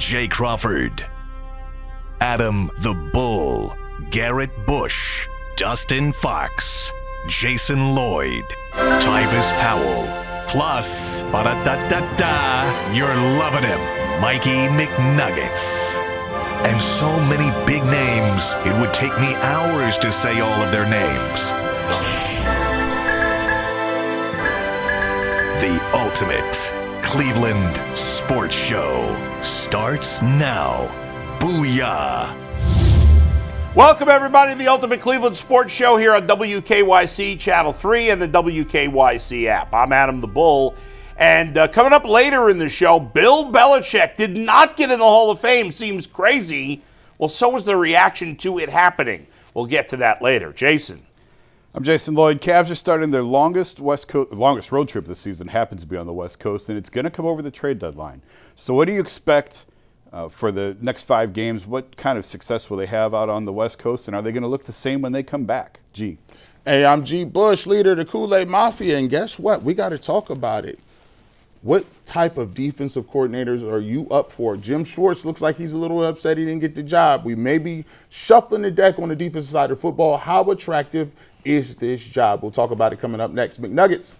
Jay Crawford, Adam the Bull, Garrett Bush, Dustin Fox, Jason Lloyd, Tyvis Powell, plus, ba-da-da-da-da, you're loving him, Mikey McNuggets. And so many big names, it would take me hours to say all of their names. The ultimate Cleveland sports show starts now. Booyah! Welcome, everybody, to the Ultimate Cleveland Sports Show here on WKYC Channel 3 and the WKYC app. I'm Adam the Bull, and coming up later in the show, Bill Belichick did not get in the Hall of Fame. Seems crazy. Well, so was the reaction to it happening. We'll get to that later. Jason. I'm Jason Lloyd. Cavs are starting their longest road trip this season. Happens to be on the West Coast, and it's going to come over the trade deadline. So what do you expect for the next 5 games? What kind of success will they have out on the West Coast, and are they going to look the same when they come back? G. Hey, I'm G. Bush, leader of the Kool-Aid Mafia, and guess what? We got to talk about it. What type of defensive coordinators are you up for? Jim Schwartz looks like he's a little upset he didn't get the job. We may be shuffling the deck on the defensive side of football. How attractive is this job? We'll talk about it coming up next. McNuggets.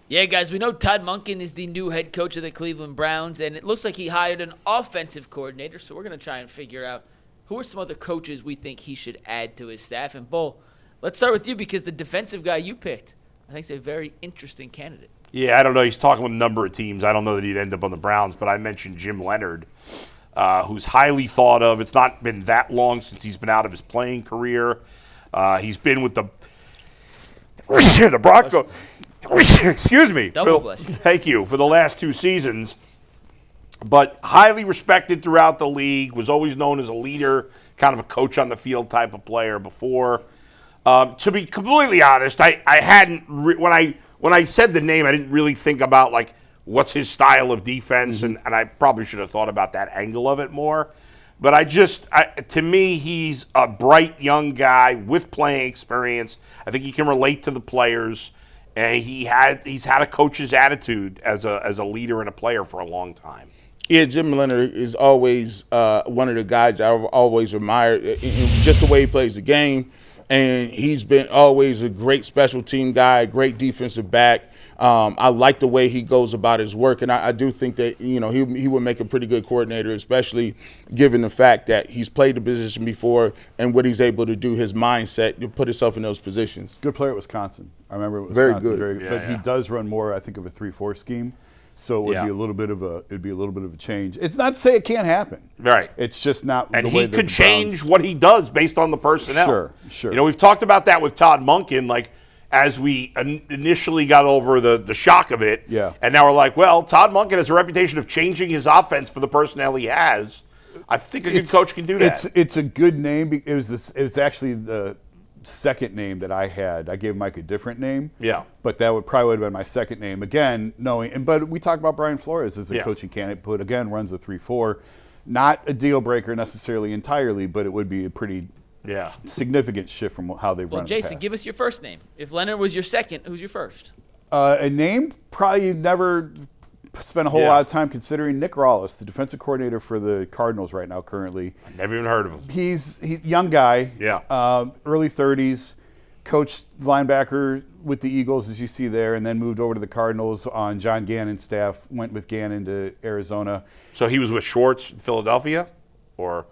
Yeah, guys, we know Todd Monken is the new head coach of the Cleveland Browns, and it looks like he hired an offensive coordinator, so we're going to try and figure out who are some other coaches we think he should add to his staff. And, Bull, let's start with you because the defensive guy you picked, I think, is a very interesting candidate. Yeah, I don't know. He's talking with a number of teams. I don't know that he'd end up on the Browns, but I mentioned Jim Leonard, who's highly thought of. It's not been that long since he's been out of his playing career. He's been with the Broncos. Excuse me. Double blush. Thank you. For the last 2 seasons. But highly respected throughout the league, was always known as a leader, kind of a coach on the field type of player before. To be completely honest, I hadn't, when I said the name, I didn't really think about, like, what's his style of defense, and I probably should have thought about that angle of it more. But to me, he's a bright young guy with playing experience. I think he can relate to the players. And he's had a coach's attitude as a leader and a player for a long time. Yeah, Jim Leonard is always one of the guys I've always admired in just the way he plays the game. And he's been always a great special team guy, great defensive back. I like the way he goes about his work, and I do think that he would make a pretty good coordinator, especially given the fact that he's played the position before and what he's able to do, his mindset to put himself in those positions. Good player at Wisconsin. I remember Wisconsin. Very good. But he does run more, I think, of a 3-4 scheme. So it would be a little bit of a change. It's not to say it can't happen. Right. It's just not and the way he that could the change Browns... what he does based on the personnel. Sure. We've talked about that with Todd Monken, like as we initially got over the shock of it. Yeah. And now we're like, well, Todd Monken has a reputation of changing his offense for the personnel he has. I think a good coach can do that. It's a good name. It was actually the second name that I had. I gave Mike a different name. Yeah. But that would have been my second name. Again, but we talked about Brian Flores as a coaching candidate, but again, runs a 3-4. Not a deal breaker necessarily entirely, but it would be a pretty significant shift from how they've run in the Jason, past. give us your first name. If Leonard was your second, who's your first? A name probably never spent a whole lot of time considering. Nick Rawlis, the defensive coordinator for the Cardinals right now currently. I never even heard of him. He's young guy, early 30s, coached linebacker with the Eagles, as you see there, and then moved over to the Cardinals on John Gannon's staff, went with Gannon to Arizona. So he was with Schwartz in Philadelphia? Or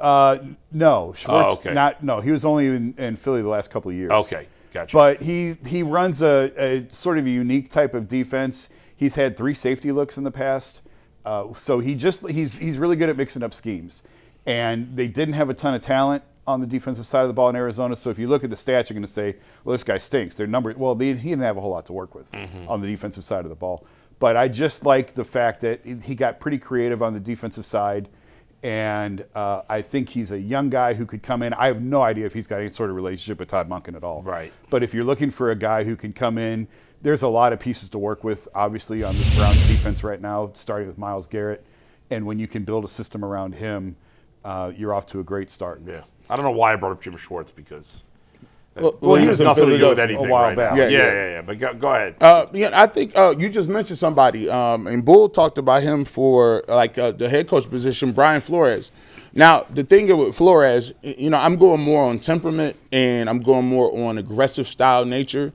no, Schwartz. okay. He was only in Philly the last couple of years. Okay, gotcha. But he runs a sort of a unique type of defense. He's had 3 safety looks in the past, so he's really good at mixing up schemes. And they didn't have a ton of talent on the defensive side of the ball in Arizona. So if you look at the stats, you're going to say, well, this guy stinks. He didn't have a whole lot to work with on the defensive side of the ball. But I just like the fact that he got pretty creative on the defensive side. And I think he's a young guy who could come in. I have no idea if he's got any sort of relationship with Todd Monken at all. Right. But if you're looking for a guy who can come in, there's a lot of pieces to work with, obviously, on this Browns defense right now, starting with Myles Garrett. And when you can build a system around him, you're off to a great start. Yeah. I don't know why I brought up Jim Schwartz because Well, he was in nothing to do with Philadelphia anything a while right back. now. Yeah. Yeah. But go ahead. Yeah, I think you just mentioned somebody, and Bull talked about him for the head coach position, Brian Flores. Now, the thing with Flores, I'm going more on temperament and I'm going more on aggressive style nature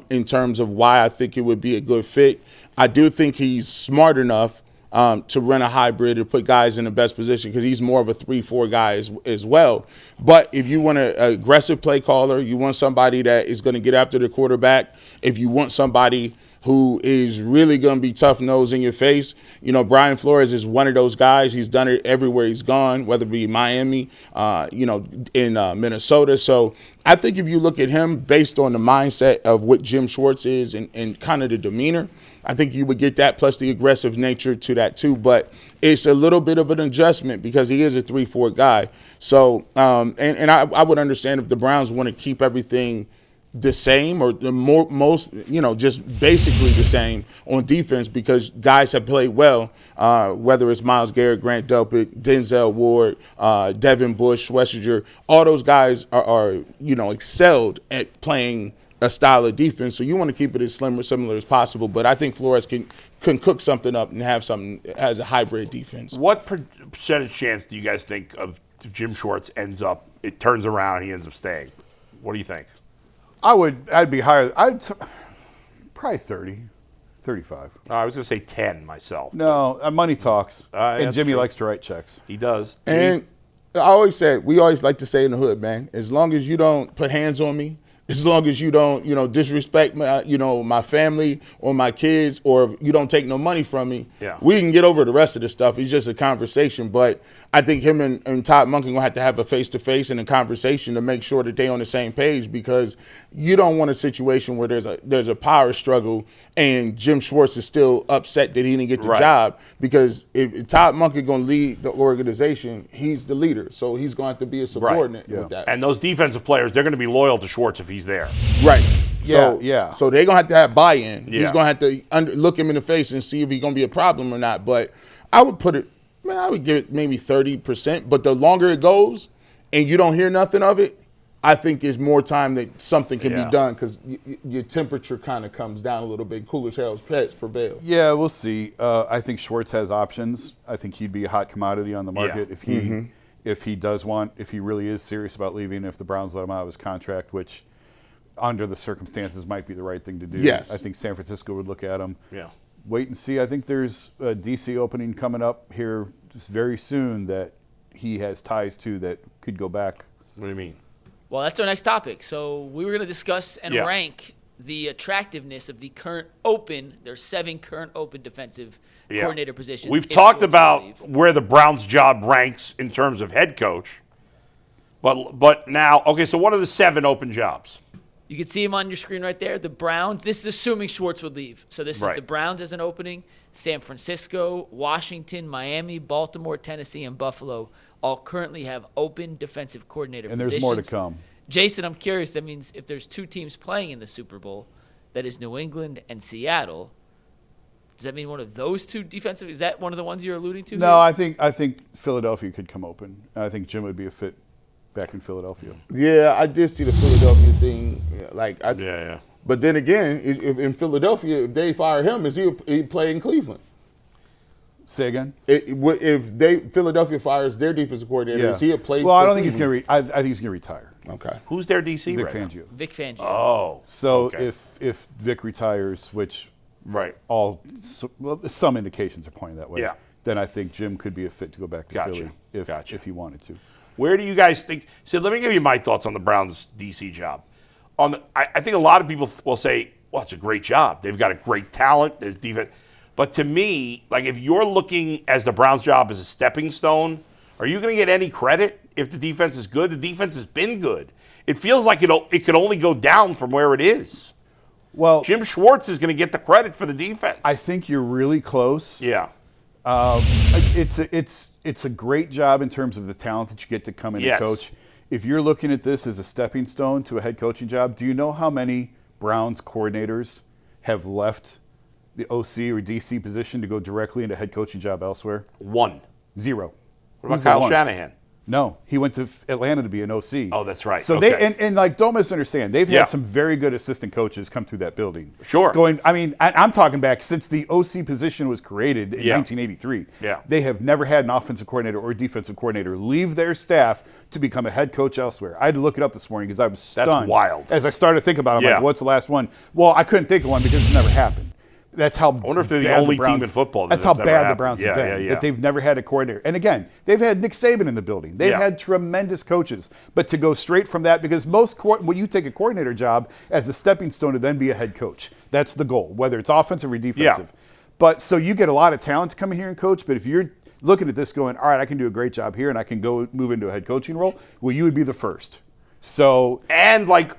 in terms of why I think it would be a good fit. I do think he's smart enough to run a hybrid and put guys in the best position because he's more of a 3-4 guy as well. But if you want an aggressive play caller, you want somebody that is going to get after the quarterback, if you want somebody who is really going to be tough-nosed in your face, Brian Flores is one of those guys. He's done it everywhere he's gone, whether it be Miami, in Minnesota. So I think if you look at him based on the mindset of what Jim Schwartz is and kind of the demeanor, I think you would get that plus the aggressive nature to that too. But it's a little bit of an adjustment because he is a 3-4 guy. So, and I would understand if the Browns want to keep everything the same or just basically the same on defense because guys have played well, whether it's Myles Garrett, Grant Delpit, Denzel Ward, Devin Bush, Schlesinger. All those guys are excelled at playing a style of defense, so you want to keep it as similar as possible. But I think Flores can cook something up and have something as a hybrid defense. What percentage chance do you guys think of if Jim Schwartz it turns around, he ends up staying? What do you think? I'd be higher. Probably 30, 35. I was going to say 10 myself. No, money talks. And that's Jimmy true. likes to write checks. He does. And we always like to say in the hood, man, as long as you don't put hands on me, as long as you don't, disrespect my, my family or my kids, or you don't take no money from me, we can get over the rest of the stuff. It's just a conversation. But I think him and Todd Monken will have to have a face-to-face and a conversation to make sure that they're on the same page, because you don't want a situation where there's a power struggle and Jim Schwartz is still upset that he didn't get the job, because if Todd Monken going to lead the organization, he's the leader, so he's going to have to be a subordinate with that. And those defensive players, they're going to be loyal to Schwartz if he's there. Right. So they're going to have buy-in. Yeah. He's going to have to look him in the face and see if he's going to be a problem or not. But I would give it maybe 30%. But the longer it goes and you don't hear nothing of it, I think it's more time that something can be done, because your temperature kind of comes down a little bit. Cooler hells prevail. Yeah, we'll see. I think Schwartz has options. I think he'd be a hot commodity on the market if he really is serious about leaving, if the Browns let him out of his contract, which under the circumstances might be the right thing to do. Yes. I think San Francisco would look at him. Yeah. Wait and see. I think there's a DC opening coming up here just very soon that he has ties to that could go back. What do you mean? Well, that's our next topic. So we were going to discuss and rank the attractiveness of the there's 7 current open defensive coordinator positions. We've talked about where the Browns' job ranks in terms of head coach. But now, okay, so what are the 7 open jobs? You can see them on your screen right there. The Browns, this is assuming Schwartz would leave. So this is the Browns as an opening. San Francisco, Washington, Miami, Baltimore, Tennessee, and Buffalo all currently have open defensive coordinator positions. And there's more to come. Jason, I'm curious, that means if there's 2 teams playing in the Super Bowl, that is New England and Seattle, does that mean one of those 2 defensive? Is that one of the ones you're alluding to? No, I think Philadelphia could come open. I think Jim would be a fit back in Philadelphia. Yeah, I did see the Philadelphia thing. But then again, if in Philadelphia, if they fire him, is he play in Cleveland? Say again? If Philadelphia fires their defensive coordinator, is he a play? Well, I don't think he's going to. I think he's going to retire. Okay. Who's their DC Vic right Fangio. now? Vic Fangio. Oh. So if Vic retires, which some indications are pointing that way. Yeah. Then I think Jim could be a fit to go back to Philly if he wanted to. Where do you guys think? So let me give you my thoughts on the Browns' DC job. I think a lot of people will say, well, it's a great job. They've got a great talent. There's defense. But to me, like, if you're looking as the Browns' job as a stepping stone, are you going to get any credit if the defense is good? The defense has been good. It feels like it could only go down from where it is. Well, Jim Schwartz is going to get the credit for the defense. I think you're really close. Yeah. It's a great job in terms of the talent that you get to come in and coach. If you're looking at this as a stepping stone to a head coaching job, do you know how many Browns coordinators have left the OC or DC position to go directly into head coaching job elsewhere? 1. 0. What about Kyle Shanahan? No, he went to Atlanta to be an OC. Oh, that's right. So Okay. and like, don't misunderstand. They've Yeah. had some very good assistant coaches come through that building. Sure. I'm talking back since the OC position was created in Yeah. 1983. Yeah. They have never had an offensive coordinator or defensive coordinator leave their staff to become a head coach elsewhere. I had to look it up this morning because I was stunned. wild. As I started to think about it, I'm Yeah. like, what's the last one? Well, I couldn't think of one because it's never happened. That's how. I wonder if they're the only team in football That's that's how never bad the happened. Browns Yeah, have been. yeah, yeah. That they've never had a coordinator. And again, they've had Nick Saban in the building. They've Yeah. had tremendous coaches. But to go straight from that, because when you take a coordinator job as a stepping stone to then be a head coach, that's the goal, whether it's offensive or defensive. But so you get a lot of talent to come in here and coach. But if you're looking at this going, all right, I can do a great job here and I can go move into a head coaching role, well, you would be the first. So. And like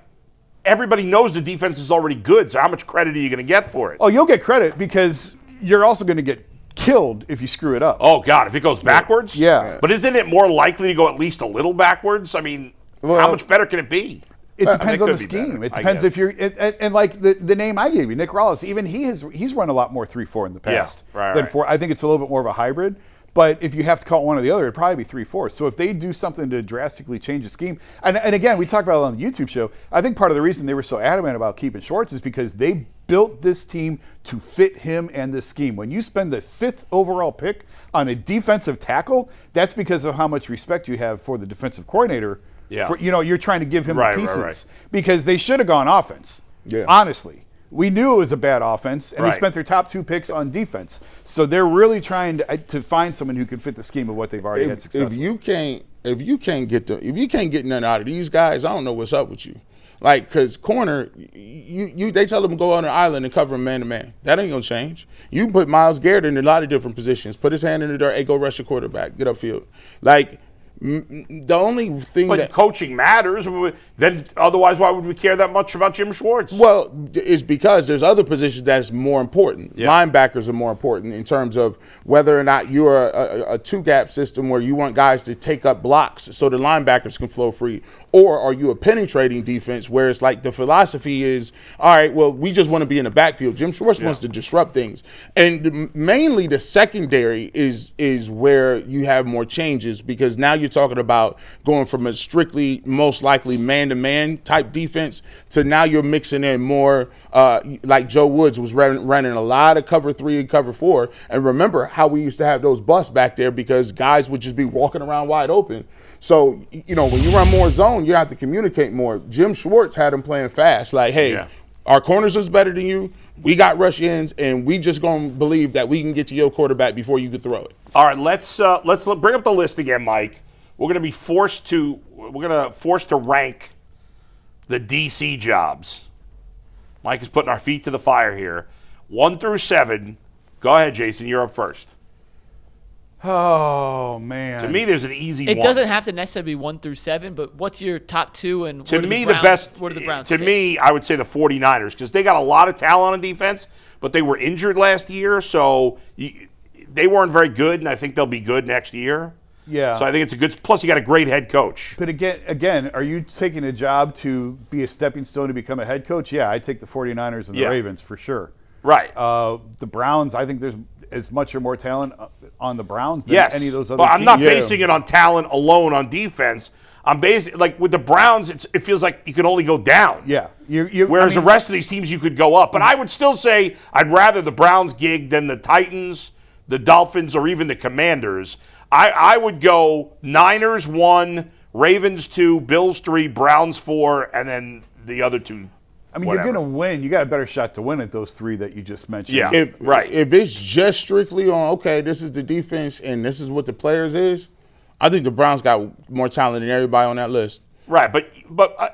everybody knows the defense is already good, so how much credit are you going to get for it? Oh, you'll get credit because you're also going to get killed if you screw it up. Oh, God, if it goes backwards? Yeah. But isn't it more likely to go at least a little backwards? I mean, how much better can it be? It depends on the could be better, scheme. It I depends guess. if you're and like the name I gave you, Nick Rollis. Even he's run a lot more 3-4 in the past right, than right. 4. I think it's a little bit more of a hybrid. But if you have to call it one or the other, it'd probably be 3-4. So if they do something to drastically change the scheme, and again, we talked about it on the YouTube show. I think part of the reason they were so adamant about keeping Schwartz is because they built this team to fit him and this scheme. When you spend the 5th overall pick on a defensive tackle, that's because of how much respect you have for the defensive coordinator. Yeah. You're trying to give him Right, the right, pieces right. because they should have gone offense. Yeah. Honestly. We knew it was a bad offense, and Right. they spent their top 2 picks on defense. So they're really trying to find someone who can fit the scheme of what they've already had success If with. you can't get nothing out of these guys, I don't know what's up with you. Like, cause corner, they tell them to go on an island and cover him man to man. That ain't gonna change. You can put Myles Garrett in a lot of different positions. Put his hand in the dirt, hey, go rush the quarterback, get upfield. Like, the only thing But that coaching matters. Then otherwise, why would we care that much about Jim Schwartz? well is because there's other positions that's more important. Yeah. Linebackers are more important in terms of whether or not you're a two-gap system where you want guys to take up blocks so the linebackers can flow free, or are you a penetrating defense where it's like the philosophy is, all right, well, we just want to be in the backfield. Jim Schwartz wants to disrupt things, and mainly the secondary is where you have more changes because now you're talking about going from a strictly most likely man-to-man type defense to now you're mixing in more like Joe Woods was running a lot of cover 3 and cover 4. And remember how we used to have those busts back there because guys would just be walking around wide open. So, when you run more zone, you have to communicate more. Jim Schwartz had them playing fast. Like, hey, our corners is better than you. We got rush ends, and we just going to believe that we can get to your quarterback before you can throw it. All right, let's bring up the list again, Mike. We're going to be forced to rank the DC jobs. Mike is putting our feet to the fire here. 1 through 7. Go ahead, Jason. You're up first. Oh, man. To me, there's an easy It one. doesn't have to necessarily be 1 through 7, but what's your top 2 and To where do me, the the Browns, best. where do the Browns To fit? me, I would say the 49ers because they got a lot of talent on defense, but they were injured last year, so they weren't very good, and I think they'll be good next year. Yeah. So I think it's a good. Plus, you got a great head coach. But again, are you taking a job to be a stepping stone to become a head coach? Yeah, I take the 49ers and the Yeah. Ravens for sure. Right. The Browns, I think there's as much or more talent on the Browns than Yes. any of those other but I'm teams. not basing it on talent alone on defense. I'm basing like with the Browns. It feels like you can only go down. Yeah. Whereas the rest of these teams you could go up. But I would still say I'd rather the Browns gig than the Titans, the Dolphins, or even the Commanders. I would go Niners 1, Ravens 2, Bills 3, Browns 4, and then the other 2. I mean, whatever. you're going to win. You got a better shot to win at those 3 that you just mentioned. Yeah. If Right. If it's just strictly on, okay, this is the defense and this is what the players is, I think the Browns got more talent than everybody on that list. Right, but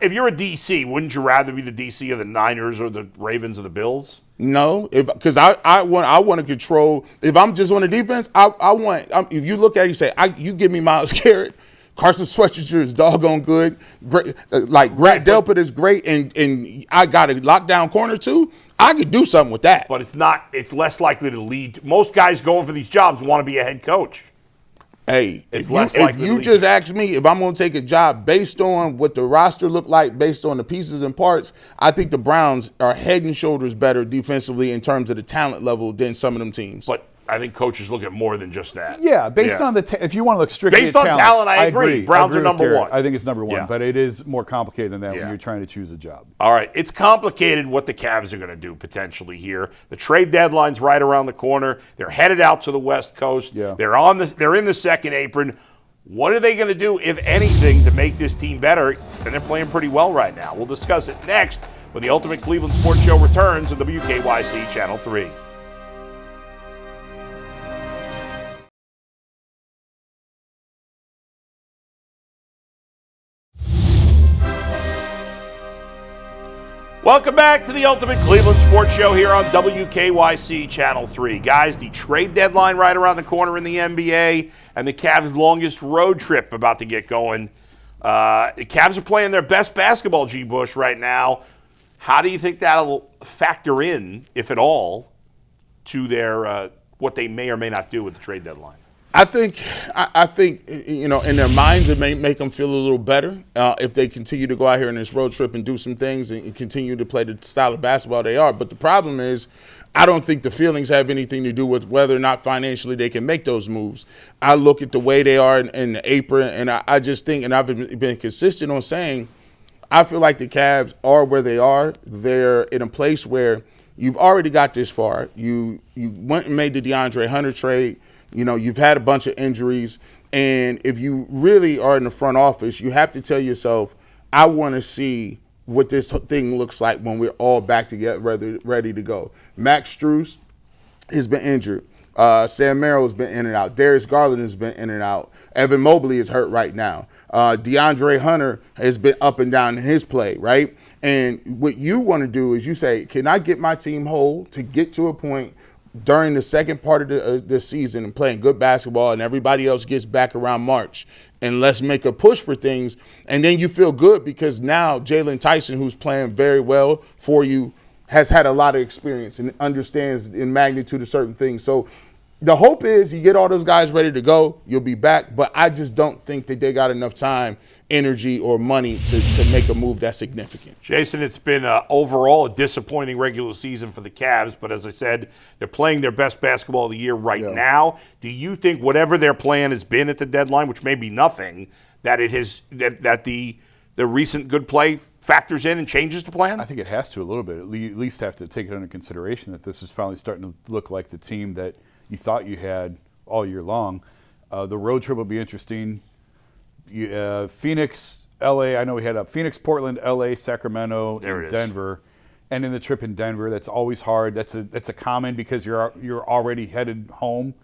if you're a DC, wouldn't you rather be the DC of the Niners or the Ravens or the Bills? No, because I want to control. If I'm just on the defense, I want. If you look at it, you say, you give me Myles Garrett, Carson Swetzer is doggone good. Great, like Grant Delpit is great, and I got a lockdown corner too. I could do something with that. But it's not. It's less likely to lead. Most guys going for these jobs want to be a head coach. Hey, It's if less you, likely if to you lead. just ask me if I'm going to take a job based on what the roster look like, based on the pieces and parts, I think the Browns are head and shoulders better defensively in terms of the talent level than some of them teams. But I think coaches look at more than just that. Yeah, based on if you want to look strictly based at on talent, I agree. Browns are with number Garrett. one. I think it's number one, Yeah. but it is more complicated than that Yeah. when you're trying to choose a job. All right, it's complicated what the Cavs are going to do potentially here. The trade deadline's right around the corner. They're headed out to the West Coast. Yeah. They're in the second apron. What are they going to do, if anything, to make this team better? And they're playing pretty well right now. We'll discuss it next when the Ultimate Cleveland Sports Show returns on WKYC Channel 3. Welcome back to the Ultimate Cleveland Sports Show here on WKYC Channel 3. Guys, the trade deadline right around the corner in the NBA, and the Cavs' longest road trip about to get going. The Cavs are playing their best basketball, G. Bush, right now. How do you think that'll factor in, if at all, to their what they may or may not do with the trade deadline? I think, in their minds, it may make them feel a little better if they continue to go out here on this road trip and do some things and continue to play the style of basketball they are. But the problem is, I don't think the feelings have anything to do with whether or not financially they can make those moves. I look at the way they are in the apron, and I just think, and I've been consistent on saying, I feel like the Cavs are where they are. They're in a place where you've already got this far. You went and made the DeAndre Hunter trade. You've had a bunch of injuries, and if you really are in the front office, you have to tell yourself, I want to see what this thing looks like when we're all back together, ready to go. Max Strus has been injured. Sam Merrill's been in and out. Darius Garland has been in and out. Evan Mobley is hurt right now. DeAndre Hunter has been up and down in his play, right? And what you want to do is you say, can I get my team whole to get to a point during the second part of the season and playing good basketball, and everybody else gets back around March, and let's make a push for things. And then you feel good because now Jalen Tyson, who's playing very well for you, has had a lot of experience and understands in magnitude of certain things. So the hope is you get all those guys ready to go, you'll be back. But I just don't think that they got enough time, energy, or money to make a move that's significant. Jason, it's been overall a disappointing regular season for the Cavs, but as I said, they're playing their best basketball of the year right now. Do you think whatever their plan has been at the deadline, which may be nothing, that it has that the recent good play factors in and changes the plan? I think it has to a little bit. At least have to take it under consideration that this is finally starting to look like the team that you thought you had all year long. The road trip will be interesting. Phoenix, LA, I know we had up Phoenix, Portland, LA, Sacramento, and Denver. And in the trip in Denver, that's always hard. That's a common because you're already headed home.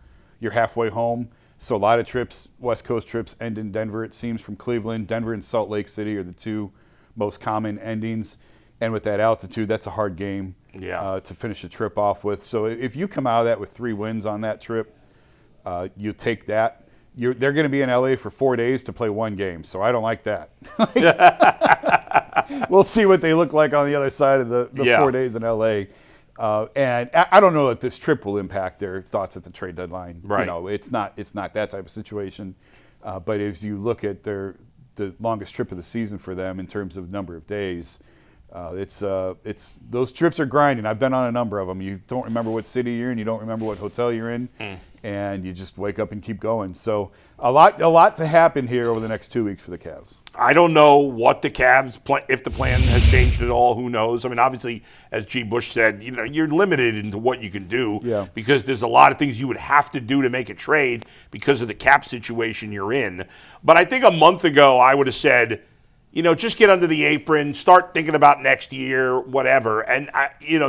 You're halfway home. So a lot of trips, West Coast trips, end in Denver, it seems, from Cleveland. Denver and Salt Lake City are the two most common endings. And with that altitude, that's a hard game to finish the trip off with. So if you come out of that with 3 wins on that trip, you take that. They're going to be in LA for 4 days to play 1 game, so I don't like that. We'll see what they look like on the other side of the 4 days in LA. And I don't know that this trip will impact their thoughts at the trade deadline. Right. It's not that type of situation. But as you look at the longest trip of the season for them in terms of number of days, it's those trips are grinding. I've been on a number of them. You don't remember what city you're in. You don't remember what hotel you're in. And you just wake up and keep going. So a lot to happen here over the next 2 weeks for the Cavs. I don't know what the Cavs plan, if the plan has changed at all. Who knows? I mean, obviously, as G. Bush said, you're limited into what you can do because there's a lot of things you would have to do to make a trade because of the cap situation you're in. But I think a month ago I would have said, just get under the apron, start thinking about next year, whatever. And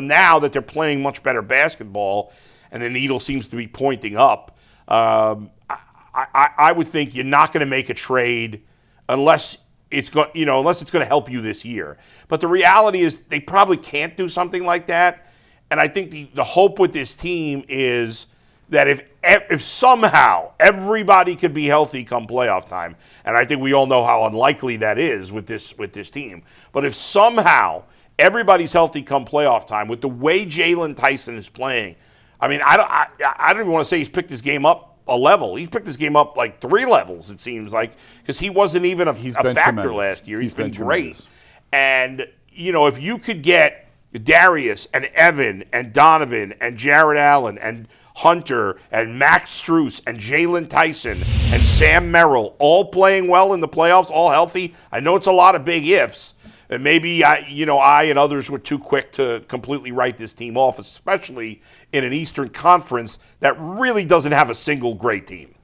now that they're playing much better basketball, and the needle seems to be pointing up, I would think you're not going to make a trade unless it's going to help you this year. But the reality is they probably can't do something like that. And I think the hope with this team is that if somehow everybody could be healthy come playoff time, and I think we all know how unlikely that is with this team, but if somehow everybody's healthy come playoff time, with the way Jalen Tyson is playing, I mean, I don't even want to say he's picked his game up a level. He's picked his game up like 3 levels, it seems like, because he wasn't even a factor tremendous. last year. He's been great. Tremendous. And, if you could get Darius and Evan and Donovan and Jared Allen and Hunter and Max Strus and Jalen Tyson and Sam Merrill all playing well in the playoffs, all healthy. I know it's a lot of big ifs, and maybe I and others were too quick to completely write this team off, especially in an Eastern Conference that really doesn't have a single great team.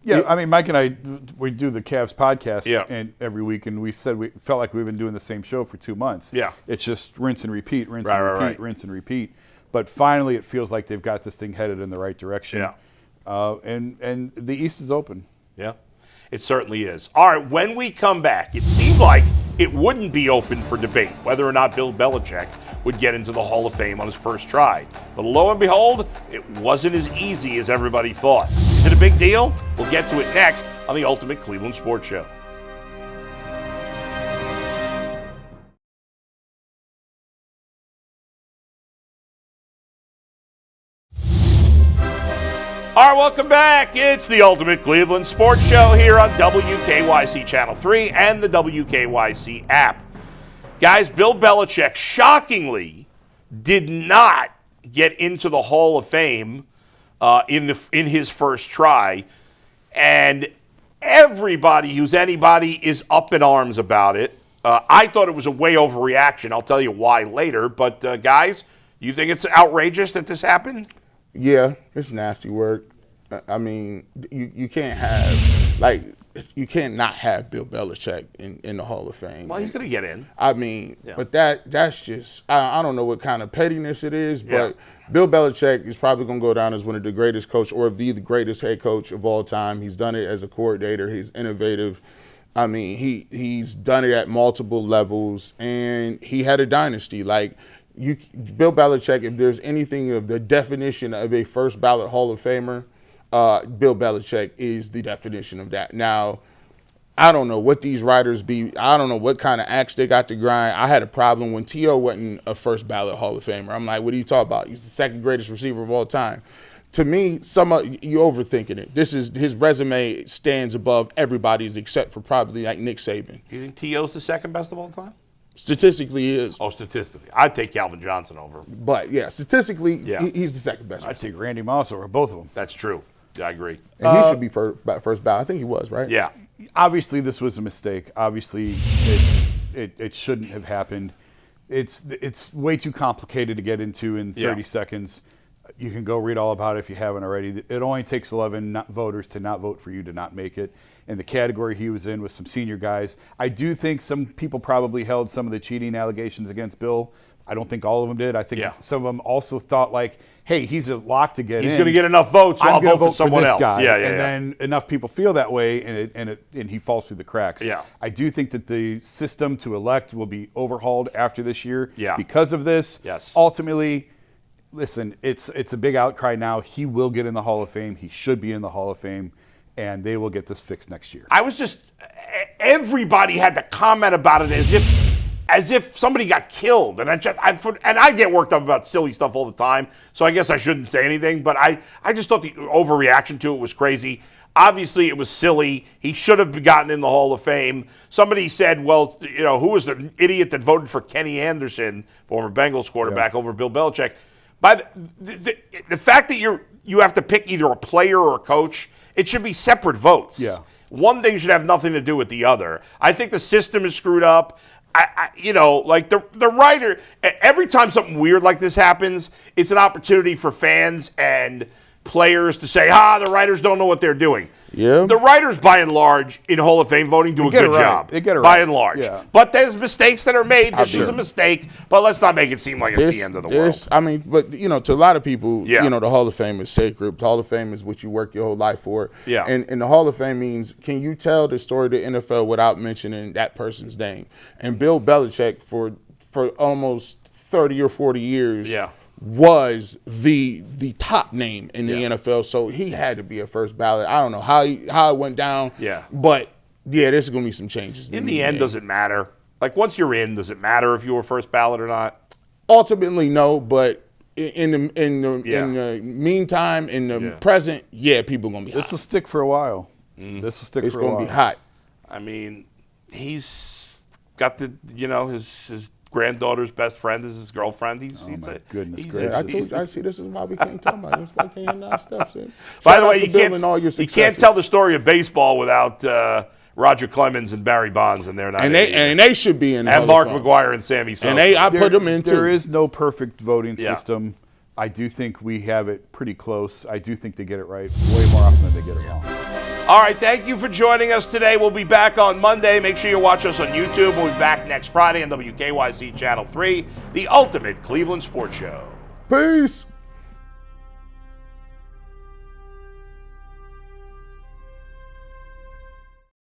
Yeah, I mean, Mike and I, we do the Cavs podcast Yeah. every week, and we said we felt like we've been doing the same show for 2 months. Yeah. It's just rinse and repeat, rinse Right, and right, repeat, right. rinse and repeat. But finally, it feels like they've got this thing headed in the right direction. Yeah. And the East is open. Yeah, it certainly is. All right, when we come back, it seemed like it wouldn't be open for debate whether or not Bill Belichick would get into the Hall of Fame on his first try. But lo and behold, it wasn't as easy as everybody thought. Is it a big deal? We'll get to it next on the Ultimate Cleveland Sports Show. All right, welcome back. It's the Ultimate Cleveland Sports Show here on WKYC Channel 3 and the WKYC app. Guys, Bill Belichick shockingly did not get into the Hall of Fame in his first try, and everybody who's anybody is up in arms about it. I thought it was a way overreaction. I'll tell you why later. But guys, you think it's outrageous that this happened? Yeah, it's nasty work. I mean, you can't have, you can't not have Bill Belichick in the Hall of Fame. Well, he's going to get in. I mean, Yeah. but that's just, I don't know what kind of pettiness it is, but Yeah. Bill Belichick is probably going to go down as one of the greatest coach or the greatest head coach of all time. He's done it as a coordinator. He's innovative. I mean, he's done it at multiple levels, and he had a dynasty. Bill Belichick, if there's anything of the definition of a first ballot Hall of Famer, Bill Belichick is the definition of that. Now, I don't know what these writers I don't know what kind of axe they got to grind. I had a problem when T.O. wasn't a first ballot Hall of Famer. I'm like, what are you talking about? He's the second greatest receiver of all time. To me, you're overthinking it. His resume stands above everybody's except for probably like Nick Saban. Do you think T.O.'s the second best of all time? Statistically, he is. Oh, statistically. I'd take Calvin Johnson over. But, yeah, statistically, Yeah. He's the second best. I'd take Randy Moss over both of them. That's true. Yeah, I agree. And he should be first ballot. I think he was, right? Yeah. Obviously, this was a mistake. Obviously, it shouldn't have happened. It's way too complicated to get into in 30 seconds. You can go read all about it if you haven't already. It only takes 11 voters to not vote for you to not make it. And the category he was in with some senior guys. I do think some people probably held some of the cheating allegations against Bill. I don't think all of them did. I think some of them also thought like, hey, he's a lock to get in. He's going to get enough votes, so I'll gonna vote for someone this else. guy. Yeah. Then enough people feel that way, and he falls through the cracks. Yeah. I do think that the system to elect will be overhauled after this year Yeah. because of this. Yes. Ultimately, listen, it's a big outcry now. He will get in the Hall of Fame. He should be in the Hall of Fame, and they will get this fixed next year. I was just, everybody had to comment about it as if somebody got killed. And I get worked up about silly stuff all the time, so I guess I shouldn't say anything. But I just thought the overreaction to it was crazy. Obviously, it was silly. He should have gotten in the Hall of Fame. Somebody said, well, who was the idiot that voted for Kenny Anderson, former Bengals quarterback, over Bill Belichick? By the fact that you have to pick either a player or a coach, it should be separate votes. Yeah. One thing should have nothing to do with the other. I think the system is screwed up. The writer, every time something weird like this happens, it's an opportunity for fans and players to say, the writers don't know what they're doing. Yeah. The writers, by and large, in Hall of Fame voting do a good job. They get it by right. and large. Yeah. But there's mistakes that are made. This Sure. is a mistake, but let's not make it seem like it's the end of the world. I mean, but, to a lot of people, Yeah. the Hall of Fame is sacred. The Hall of Fame is what you work your whole life for. Yeah. And the Hall of Fame means, can you tell the story of the NFL without mentioning that person's name? And Bill Belichick, for almost 30 or 40 years, Yeah. was the top name in the NFL, so he had to be a first ballot. I don't know how it went down, but there's going to be some changes. In the end, does it matter? Like, once you're in, does it matter if you were first ballot or not? Ultimately, no, but in the meantime, in the present, people are going to be hot. This will stick for a while. This will stick It's for a while. going to be hot. I mean, he's got his granddaughter's best friend is his girlfriend. Goodness he's gracious. I told you, I see this is why we can't talk about this. Why can't hear stuff, see? By Shout the out way, to you Bill and all your can't successes. tell the story of baseball without Roger Clemens and Barry Bonds, and they're not. And they should be in. the and Hall Mark of Fame. McGuire and Sammy Sosa. And I put them in too. There is no perfect voting Yeah. system. I do think we have it pretty close. I do think they get it right way more often than they get it wrong. All right, thank you for joining us today. We'll be back on Monday. Make sure you watch us on YouTube. We'll be back next Friday on WKYC Channel 3, the ultimate Cleveland sports show. Peace.